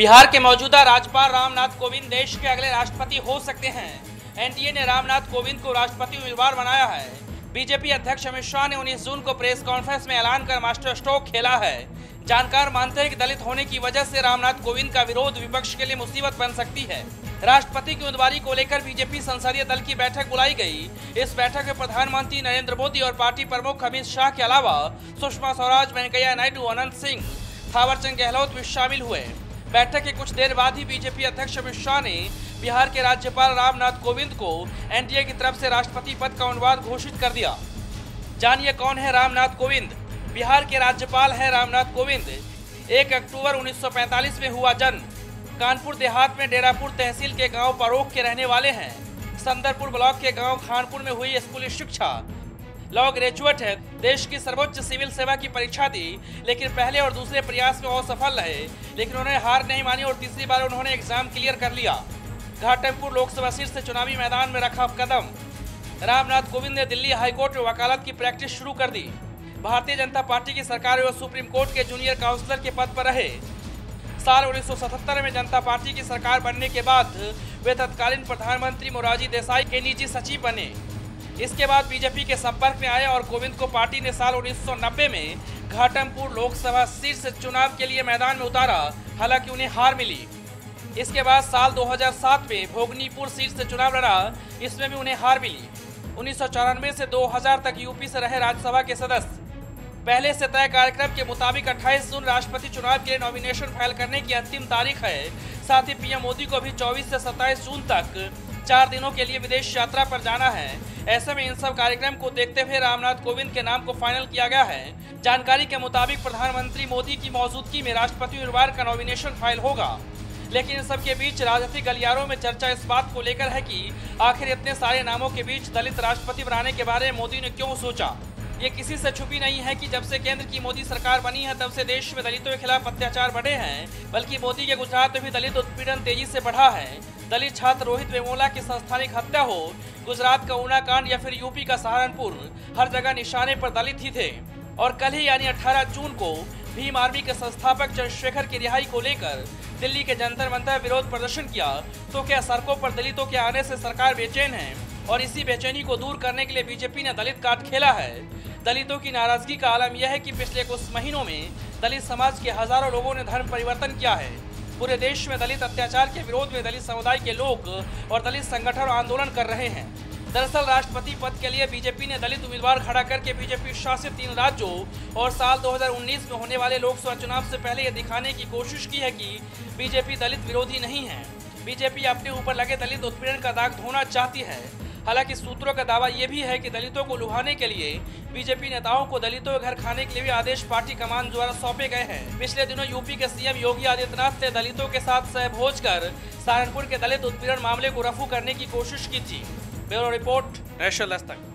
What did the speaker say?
बिहार के मौजूदा राज्यपाल रामनाथ कोविंद देश के अगले राष्ट्रपति हो सकते हैं। एनडीए ने रामनाथ कोविंद को राष्ट्रपति उम्मीदवार बनाया है। बीजेपी अध्यक्ष अमित शाह ने 19 जून को प्रेस कॉन्फ्रेंस में ऐलान कर मास्टर स्ट्रोक खेला है। जानकार मानते हैं कि दलित होने की वजह से रामनाथ कोविंद का विरोध विपक्ष के लिए मुसीबत बन सकती है। राष्ट्रपति की उम्मीदवारी को लेकर बीजेपी संसदीय दल की बैठक बुलाई गई। इस बैठक में प्रधानमंत्री नरेंद्र मोदी और पार्टी प्रमुख अमित शाह के अलावा सुषमा स्वराज, वेंकैया नायडू, अनंत सिंह, थावरचंद गहलोत भी शामिल हुए। बैठक के कुछ देर बाद ही बीजेपी अध्यक्ष अमित शाह ने बिहार के राज्यपाल रामनाथ कोविंद को एनडीए की तरफ से राष्ट्रपति पद का उम्मीदवार घोषित कर दिया। जानिए कौन है रामनाथ कोविंद। बिहार के राज्यपाल है रामनाथ कोविंद। 1 अक्टूबर 1945 में हुआ जन्म। कानपुर देहात में डेरापुर तहसील के गांव परोख के रहने वाले हैं। संदरपुर ब्लॉक के गांव खानपुर में हुई स्कूली शिक्षा। लॉ ग्रेजुएट है। देश की सर्वोच्च सिविल सेवा की परीक्षा दी, लेकिन पहले और दूसरे प्रयास में असफल रहे, लेकिन उन्होंने हार नहीं मानी और तीसरी बार उन्होंने एग्जाम क्लियर कर लिया। घाटमपुर लोकसभा सीट से चुनावी मैदान में रखा कदम। रामनाथ कोविंद ने दिल्ली हाईकोर्ट में वकालत की प्रैक्टिस शुरू कर दी। भारतीय जनता पार्टी की सरकार में सुप्रीम कोर्ट के जूनियर काउंसलर के पद पर रहे। साल 1977 में जनता पार्टी की सरकार बनने के बाद वे तत्कालीन प्रधानमंत्री मोरारजी देसाई के निजी सचिव बने। इसके बाद बीजेपी के संपर्क में आए और कोविंद को पार्टी ने साल 1990 में घाटमपुर लोकसभा सीट से चुनाव के लिए मैदान में उतारा, हालांकि उन्हें हार मिली। इसके बाद साल 2007 में भोगनीपुर सीट से चुनाव लड़ा, इसमें भी उन्हें हार मिली। 1994 से 2000 तक यूपी से रहे राज्यसभा के सदस्य। पहले से तय कार्यक्रम के मुताबिक 28 जून राष्ट्रपति चुनाव के लिए नॉमिनेशन फाइल करने की अंतिम तारीख है। साथ ही पीएम मोदी को भी 24 से 27 जून तक 4 दिनों के लिए विदेश यात्रा पर जाना है। ऐसे में इन सब कार्यक्रम को देखते हुए रामनाथ कोविंद के नाम को फाइनल किया गया है। जानकारी के मुताबिक प्रधानमंत्री मोदी की मौजूदगी में राष्ट्रपति उम्मीदवार का नॉमिनेशन फाइल होगा। लेकिन इन सबके बीच राजनीतिक गलियारों में चर्चा इस बात को लेकर है कि आखिर इतने सारे नामों के बीच दलित राष्ट्रपति बनाने के बारे में मोदी ने क्यों सोचा। ये किसी से छुपी नहीं है कि जब से केंद्र की मोदी सरकार बनी है तब से देश में दलितों के खिलाफ अत्याचार बढ़े हैं, बल्कि मोदी के गुजरात में भी दलित उत्पीड़न तेजी से बढ़ा है। दलित छात्र रोहित वेमुला की संस्थानिक हत्या हो, गुजरात का ऊना कांड या फिर यूपी का सहारनपुर, हर जगह निशाने पर दलित ही थे। और कल ही यानी 18 जून को भीम आर्मी के संस्थापक चंद्रशेखर की रिहाई को लेकर दिल्ली के जंतर मंतर विरोध प्रदर्शन किया। तो क्या सड़कों पर दलितों के आने से सरकार बेचैन है? और इसी बेचैनी को दूर करने के लिए बीजेपी ने दलित कार्ड खेला है। दलितों की नाराजगी का आलम यह है कि पिछले कुछ महीनों में दलित समाज के हजारों लोगों ने धर्म परिवर्तन किया है। पूरे देश में दलित अत्याचार के विरोध में दलित समुदाय के लोग और दलित संगठन आंदोलन कर रहे हैं। दरअसल राष्ट्रपति पद के लिए बीजेपी ने दलित उम्मीदवार खड़ा करके बीजेपी शासित 3 राज्यों और साल 2019 में होने वाले लोकसभा चुनाव से पहले यह दिखाने की कोशिश की है कि बीजेपी दलित विरोधी नहीं है। बीजेपी अपने ऊपर लगे दलित उत्पीड़न का दाग धोना चाहती है। हालांकि सूत्रों का दावा यह भी है कि दलितों को लुभाने के लिए बीजेपी नेताओं को दलितों के घर खाने के लिए भी आदेश पार्टी कमान द्वारा सौंपे गए हैं। पिछले दिनों यूपी के सीएम योगी आदित्यनाथ ने दलितों के साथ सहभोज कर सहारनपुर के दलित उत्पीड़न मामले को रफू करने की कोशिश की थी। Bureau report, national Dastak.